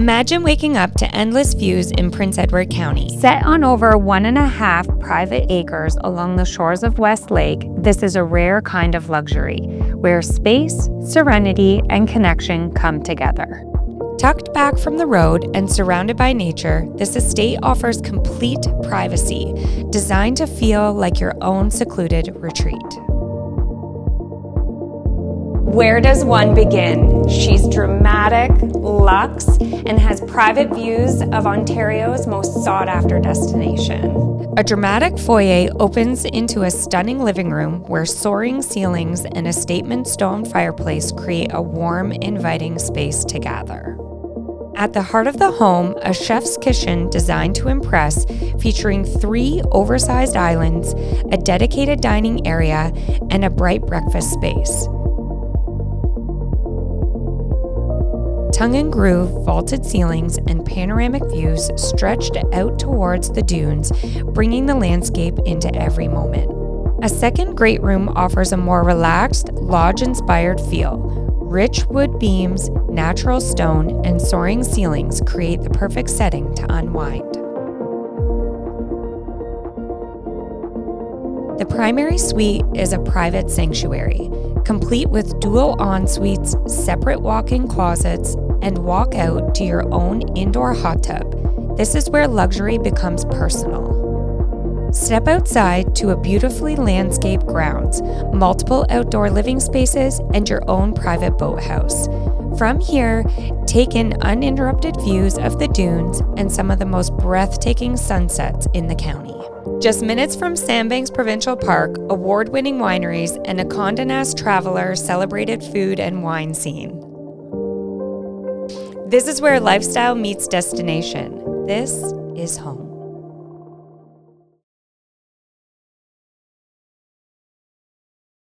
Imagine waking up to endless views in Prince Edward County. Set on over 1.5 private acres along the shores of West Lake, this is a rare kind of luxury where space, serenity, and connection come together. Tucked back from the road and surrounded by nature, this estate offers complete privacy, designed to feel like your own secluded retreat. Where does one begin? She's dramatic, luxe, and has private views of Ontario's most sought-after destination. A dramatic foyer opens into a stunning living room where soaring ceilings and a statement stone fireplace create a warm, inviting space to gather. At the heart of the home, a chef's kitchen designed to impress, featuring 3 oversized islands, a dedicated dining area, and a bright breakfast space. Tongue and groove, vaulted ceilings, and panoramic views stretched out towards the dunes, bringing the landscape into every moment. A second great room offers a more relaxed, lodge-inspired feel. Rich wood beams, natural stone, and soaring ceilings create the perfect setting to unwind. The primary suite is a private sanctuary, complete with dual en-suites, separate walk-in closets, and walk out to your own indoor hot tub. This is where luxury becomes personal. Step outside to a beautifully landscaped grounds, multiple outdoor living spaces, and your own private boathouse. From here, take in uninterrupted views of the dunes and some of the most breathtaking sunsets in the county. Just minutes from Sandbanks Provincial Park, award-winning wineries, and a Condé Nast Traveler celebrated food and wine scene. This is where lifestyle meets destination. This is home.